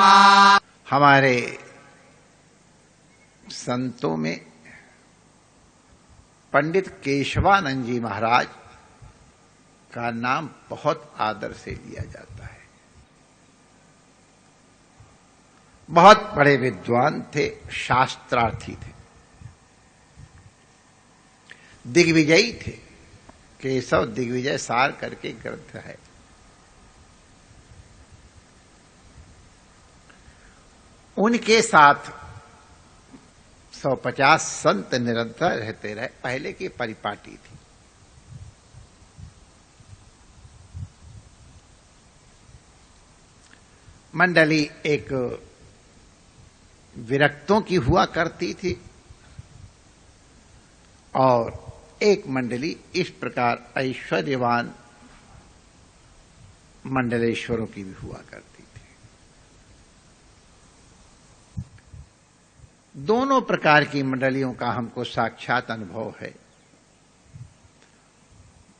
हमारे संतों में पंडित केशवानंद जी महाराज का नाम बहुत आदर से लिया जाता है। बहुत बड़े विद्वान थे, शास्त्रार्थी थे, दिग्विजयी थे। केशव दिग्विजय सार करके ग्रंथ है। उनके साथ 150 संत निरंतर रहते रहे। पहले की परिपाटी थी। मंडली एक विरक्तों की हुआ करती थी और एक मंडली इस प्रकार ऐश्वर्यवान मंडलेश्वरों की भी हुआ करती थी। दोनों प्रकार की मंडलियों का हमको साक्षात अनुभव है।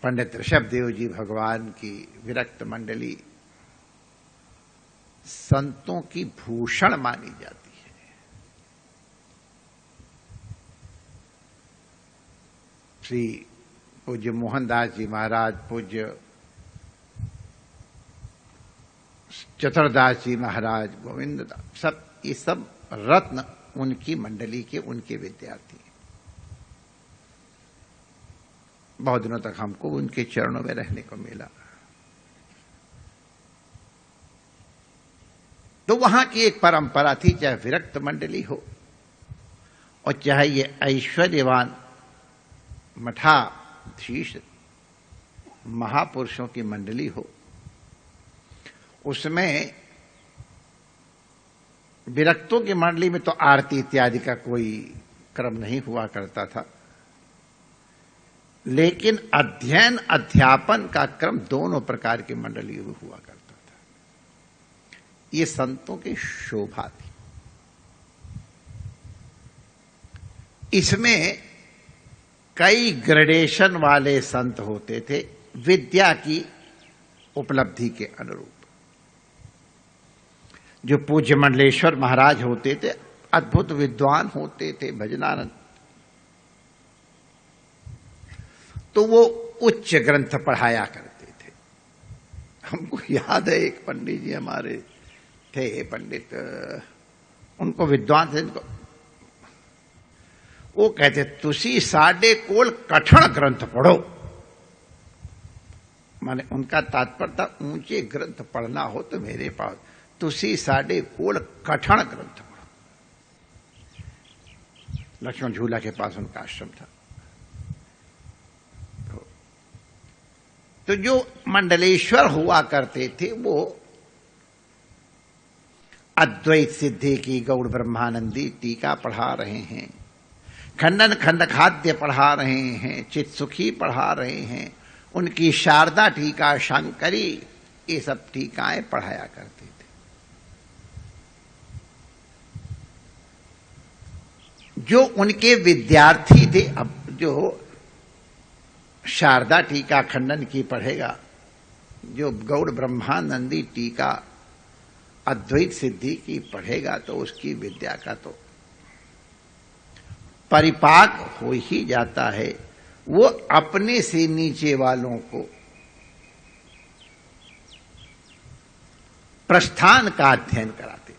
पंडित ऋषभदेव जी भगवान की विरक्त मंडली संतों की भूषण मानी जाती है। श्री पूज्य मोहनदास जी महाराज, पूज्य चतुरदास जी महाराज, गोविंद दास, सब ये सब रत्न उनकी मंडली के, उनके विद्यार्थी हैं। बहुत दिनों तक हमको उनके चरणों में रहने को मिला। तो वहां की एक परंपरा थी, चाहे विरक्त मंडली हो और चाहे ये ऐश्वर्यवान मठाधीश महापुरुषों की मंडली हो, उसमें विरक्तों की मंडली में तो आरती इत्यादि का कोई क्रम नहीं हुआ करता था, लेकिन अध्ययन अध्यापन का क्रम दोनों प्रकार की मंडलियों में हुआ करता था। ये संतों की शोभा थी। इसमें कई ग्रेडेशन वाले संत होते थे विद्या की उपलब्धि के अनुरूप। जो पूज्य मंडलेश्वर महाराज होते थे, अद्भुत विद्वान होते थे, भजनानंद, तो वो उच्च ग्रंथ पढ़ाया करते थे। हमको याद है एक पंडित जी हमारे थे, पंडित, उनको विद्वान थे, उनको वो कहते तुसी साडे कोल कठिन ग्रंथ पढ़ो। माने उनका तात्पर्य था ऊंचे ग्रंथ पढ़ना हो तो मेरे पास, तुसी साडे कोल कठिन ग्रंथ पढ़ो। लक्ष्मण झूला के पास उनका आश्रम था। तो जो मंडलेश्वर हुआ करते थे वो अद्वैत सिद्धि की गौड़ ब्रह्मानंदी टीका पढ़ा रहे हैं, खंडन खंड खाद्य पढ़ा रहे हैं, चित सुखी पढ़ा रहे हैं, उनकी शारदा टीका, शंकरी, ये सब टीकाएं पढ़ाया करते थे। जो उनके विद्यार्थी थे, अब जो शारदा टीका खंडन की पढ़ेगा, जो गौड़ ब्रह्मानंदी टीका अद्वैत सिद्धि की पढ़ेगा, तो उसकी विद्या का तो परिपाक हो ही जाता है। वो अपने से नीचे वालों को प्रस्थान का अध्ययन कराते थे।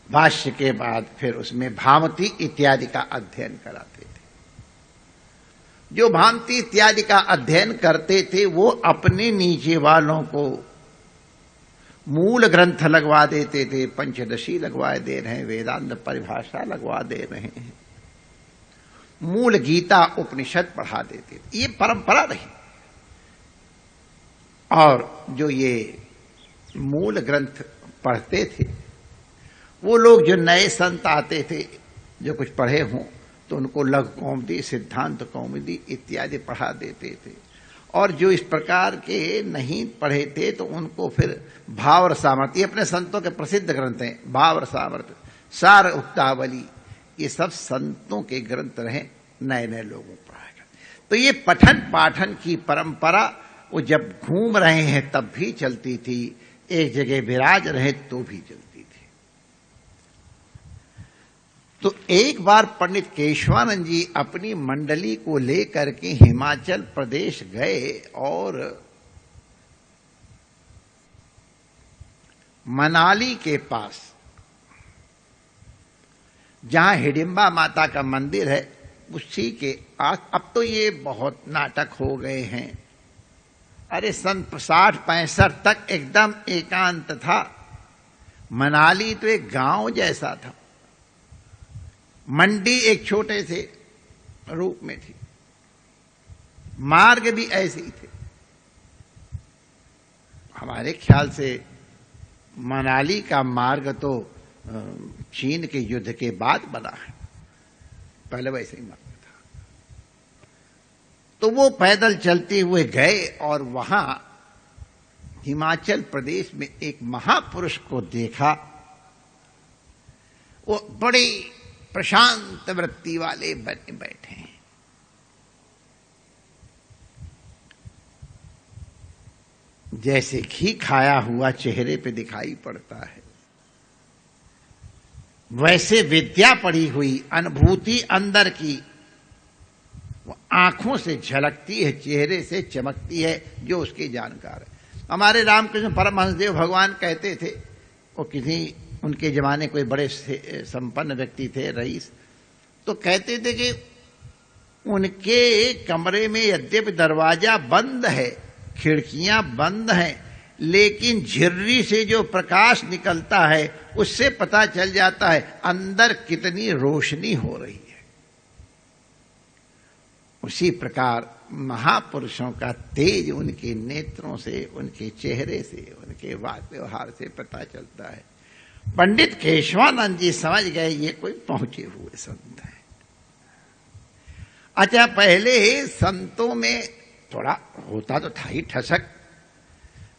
भाष्य के बाद फिर उसमें भामती इत्यादि का अध्ययन कराते थे। जो भामती इत्यादि का अध्ययन करते थे वो अपने नीचे वालों को मूल ग्रंथ लगवा देते थे, पंचदशी लगवा दे रहे हैं, वेदांत परिभाषा लगवा दे रहे हैं, मूल गीता उपनिषद पढ़ा देते थे। ये परंपरा रही। और जो ये मूल ग्रंथ पढ़ते थे वो लोग, जो नए संत आते थे, जो कुछ पढ़े हों, तो उनको लघु कौमुदी, सिद्धांत कौमुदी इत्यादि पढ़ा देते थे। और जो इस प्रकार के नहीं पढ़े थे तो उनको फिर भाव रसामृत, ये अपने संतों के प्रसिद्ध ग्रंथ हैं, भाव रसामृत, सार उक्तावली, ये सब संतों के ग्रंथ रहे, नए नए लोगों को पढ़ाया। तो ये पठन पाठन की परंपरा वो जब घूम रहे हैं तब भी चलती थी, एक जगह विराज रहे तो भी चलती थी। तो एक बार पंडित केशवानंद जी अपनी मंडली को लेकर के हिमाचल प्रदेश गए और मनाली के पास जहां हिडिंबा माता का मंदिर है उसी के आस, अब तो ये बहुत नाटक हो गए हैं, अरे सन 60-65 तक एकदम एकांत था। मनाली तो एक गांव जैसा था, मंडी एक छोटे से रूप में थी, मार्ग भी ऐसे ही थे। हमारे ख्याल से मनाली का मार्ग तो चीन के युद्ध के बाद बना है, पहले वैसे ही मार्ग था। तो वो पैदल चलते हुए गए और वहां हिमाचल प्रदेश में एक महापुरुष को देखा। वो बड़े प्रशांत वृत्ति वाले बने बैठे हैं। जैसे घी खाया हुआ चेहरे पे दिखाई पड़ता है, वैसे विद्या पड़ी हुई अनुभूति अंदर की वो आंखों से झलकती है, चेहरे से चमकती है, जो उसके जानकार है। हमारे रामकृष्ण परमहंसदेव भगवान कहते थे, वो किसी उनके जमाने कोई बड़े संपन्न व्यक्ति थे, रईस, तो कहते थे कि उनके कमरे में यद्यपि दरवाजा बंद है, खिड़कियां बंद हैं, लेकिन झिर्री से जो प्रकाश निकलता है उससे पता चल जाता है अंदर कितनी रोशनी हो रही है। उसी प्रकार महापुरुषों का तेज उनके नेत्रों से, उनके चेहरे से, उनके वाक व्यवहार से पता चलता है। पंडित केशवानंद जी समझ गए ये कोई पहुंचे हुए संत है। अच्छा, पहले संतों में थोड़ा होता तो था ही ठसक,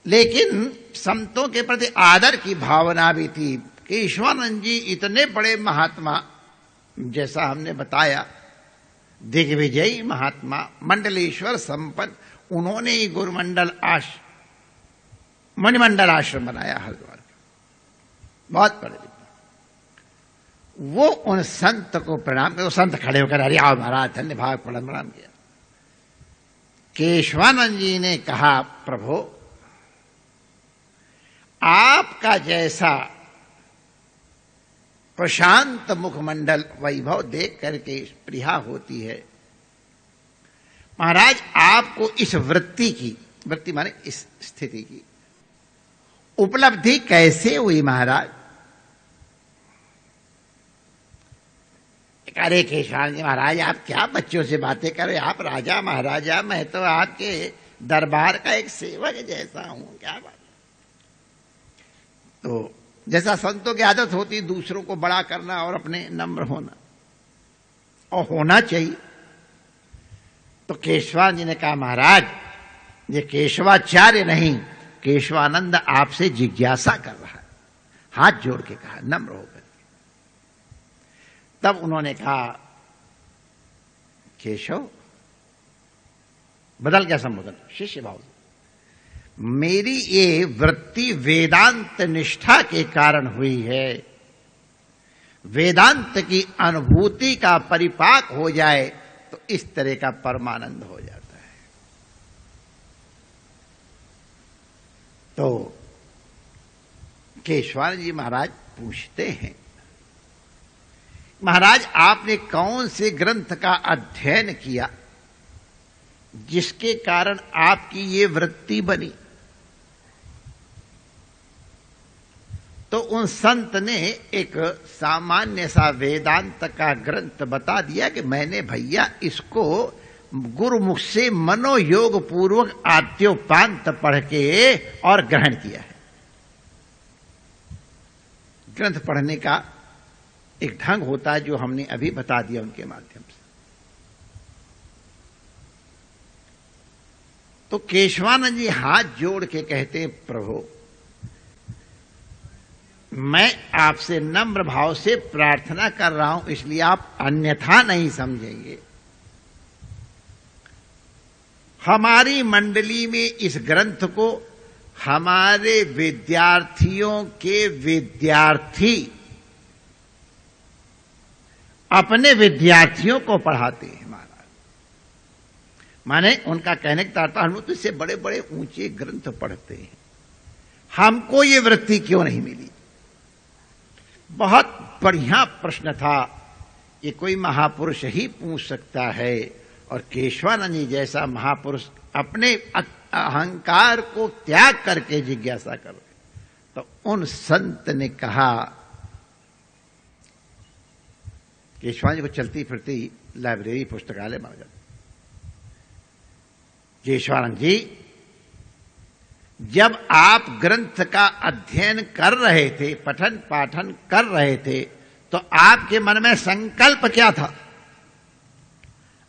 लेकिन संतों के प्रति आदर की भावना भी थी। केशवानंद जी इतने बड़े महात्मा, जैसा हमने बताया, दिग्विजयी महात्मा, मंडलेश्वर संपन्न, उन्होंने ही गुरुमंडल मणिमंडल आश्रम बनाया हरिद्वार का, बहुत बड़े। वो उन संत को प्रणाम कर, संत खड़े होकर अरे आओ महाराज धन्यवाद प्रणाम किया। केशवानंद जी ने कहा, प्रभु आपका जैसा प्रशांत मुखमंडल वैभव देख करके प्रिया होती है, महाराज आपको इस वृत्ति की, वृत्ति माने इस स्थिति की उपलब्धि कैसे हुई महाराज? अरे केशवानंद जी महाराज आप क्या बच्चों से बातें कर रहे, आप राजा महाराजा, मैं तो आपके दरबार का एक सेवक जैसा हूं, क्या बात। तो जैसा संतों की आदत होती दूसरों को बड़ा करना और अपने नम्र होना, और होना चाहिए। तो केशवानंद जी ने कहा, महाराज ये केशवाचार्य नहीं, केशवानंद आपसे जिज्ञासा कर रहा है। हाथ जोड़ के कहा, नम्र होकर। तब उन्होंने कहा, केशव, बदल गया संबोधन शिष्य भाव से, मेरी ये वृत्ति वेदांत निष्ठा के कारण हुई है। वेदांत की अनुभूति का परिपाक हो जाए तो इस तरह का परमानंद हो जाता है। तो केशवानंद जी महाराज पूछते हैं, महाराज आपने कौन से ग्रंथ का अध्ययन किया जिसके कारण आपकी ये वृत्ति बनी? तो उन संत ने एक सामान्य सा वेदांत का ग्रंथ बता दिया कि मैंने भैया इसको गुरुमुख से मनोयोग पूर्वक आद्योपांत पढ़ के और ग्रहण किया है। ग्रंथ पढ़ने का एक ढंग होता है जो हमने अभी बता दिया उनके माध्यम से। तो केशवानंद जी हाथ जोड़ के कहते हैं, प्रभु मैं आपसे नम्र भाव से प्रार्थना कर रहा हूं, इसलिए आप अन्यथा नहीं समझेंगे। हमारी मंडली में इस ग्रंथ को हमारे विद्यार्थियों के विद्यार्थी अपने विद्यार्थियों को पढ़ाते हैं महाराज। माने उनका कहने का तात्पर्य, हम तो इससे बड़े बड़े ऊंचे ग्रंथ पढ़ते हैं, हमको ये वृत्ति क्यों नहीं मिली। बहुत बढ़िया प्रश्न था, ये कोई महापुरुष ही पूछ सकता है। और केशवानंद जी जैसा महापुरुष अपने अहंकार को त्याग करके जिज्ञासा कर रहे, तो उन संत ने कहा, केशवानंद जी को चलती फिरती लाइब्रेरी पुस्तकालय माना जाता। केशवानंद जी, जब आप ग्रंथ का अध्ययन कर रहे थे, पठन पाठन कर रहे थे, तो आपके मन में संकल्प क्या था?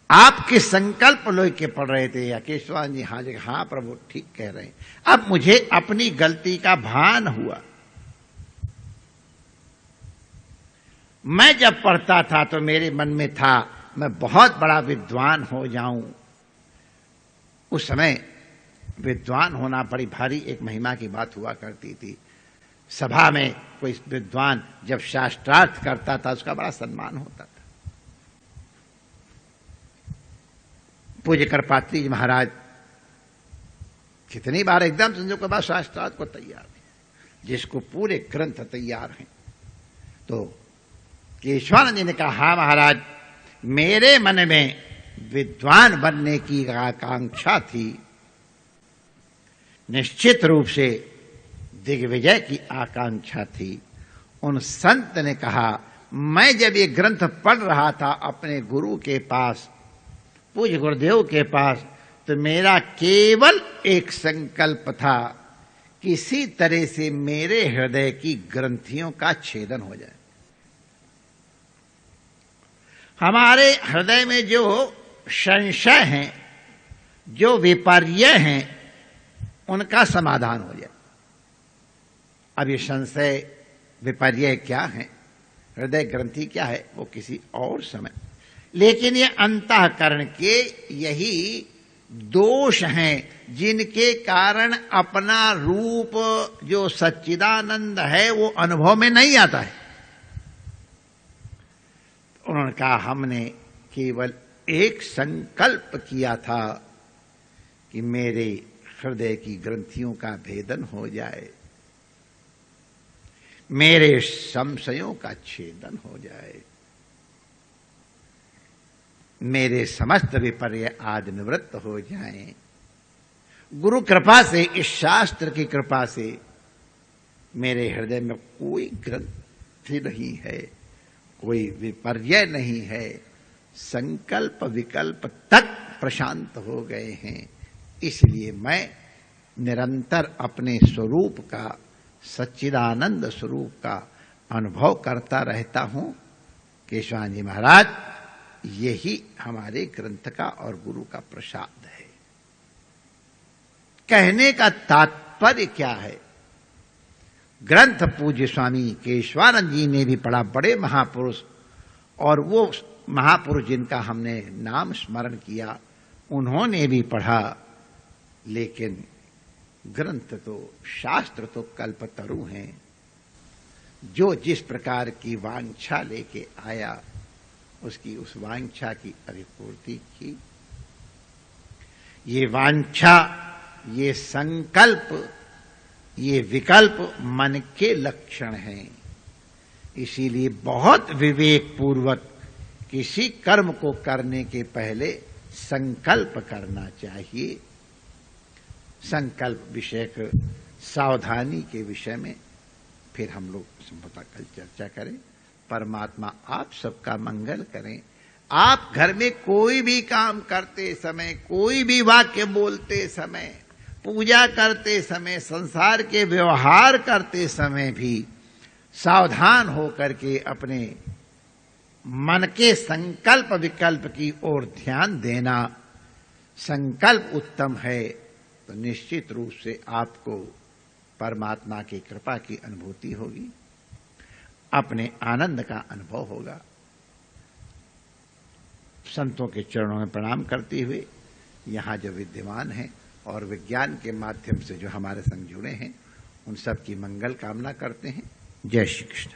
आप किस संकल्प लेके पढ़ रहे थे? या केशवानंद जी हाँ जी, हाँ प्रभु ठीक कह रहे हैं, अब मुझे अपनी गलती का भान हुआ। मैं जब पढ़ता था तो मेरे मन में था मैं बहुत बड़ा विद्वान हो जाऊं। उस समय विद्वान होना बड़ी भारी एक महिमा की बात हुआ करती थी। सभा में कोई विद्वान जब शास्त्रार्थ करता था उसका बड़ा सम्मान होता था। पूज्य करपात्री जी महाराज कितनी बार एकदम संजोग के बाद शास्त्रार्थ को तैयार है, जिसको पूरे ग्रंथ तैयार हैं। तो केशवानंद जी ने कहा, हाँ महाराज, मेरे मन में विद्वान बनने की आकांक्षा थी, निश्चित रूप से दिग्विजय की आकांक्षा थी। उन संत ने कहा, मैं जब ये ग्रंथ पढ़ रहा था अपने गुरु के पास, पूज्य गुरुदेव के पास, तो मेरा केवल एक संकल्प था, किसी तरह से मेरे हृदय की ग्रंथियों का छेदन हो जाए। हमारे हृदय में जो संशय हैं, जो विपर्य हैं, उनका समाधान हो जाए। अब ये संशय विपर्य क्या है, हृदय ग्रंथि क्या है, वो किसी और समय, लेकिन ये अंतःकरण के यही दोष हैं जिनके कारण अपना रूप जो सच्चिदानंद है वो अनुभव में नहीं आता है। उन्होंने कहा, हमने केवल एक संकल्प किया था कि मेरे हृदय की ग्रंथियों का भेदन हो जाए, मेरे संशयों का छेदन हो जाए, मेरे समस्त विपर्य आदि निवृत्त हो जाएं। गुरु कृपा से, इस शास्त्र की कृपा से मेरे हृदय में कोई ग्रंथि नहीं है, कोई विपर्य नहीं है, संकल्प विकल्प तक प्रशांत हो गए हैं। इसलिए मैं निरंतर अपने स्वरूप का, सच्चिदानंद स्वरूप का अनुभव करता रहता हूं। केशवानंद जी महाराज, यही हमारे ग्रंथ का और गुरु का प्रसाद है। कहने का तात्पर्य क्या है? ग्रंथ पूज्य स्वामी केशवानंद जी ने भी पढ़ा, बड़े महापुरुष, और वो महापुरुष जिनका हमने नाम स्मरण किया उन्होंने भी पढ़ा, लेकिन ग्रंथ तो, शास्त्र तो कल्पतरु हैं। जो जिस प्रकार की वांछा लेके आया उसकी उस वांछा की अभिपूर्ति की। ये वांछा, ये संकल्प, ये विकल्प मन के लक्षण हैं। इसीलिए बहुत विवेक पूर्वक किसी कर्म को करने के पहले संकल्प करना चाहिए। संकल्प विषय सावधानी के विषय में फिर हम लोग संभवतः कल चर्चा करें। परमात्मा आप सबका मंगल करें। आप घर में कोई भी काम करते समय, कोई भी वाक्य बोलते समय, पूजा करते समय, संसार के व्यवहार करते समय भी सावधान होकर के अपने मन के संकल्प विकल्प की ओर ध्यान देना। संकल्प उत्तम है तो निश्चित रूप से आपको परमात्मा की कृपा की अनुभूति होगी, अपने आनंद का अनुभव होगा। संतों के चरणों में प्रणाम करते हुए यहाँ जो विद्यमान हैं और विज्ञान के माध्यम से जो हमारे संग जुड़े हैं, उन सब की मंगल कामना करते हैं। जय श्री कृष्ण।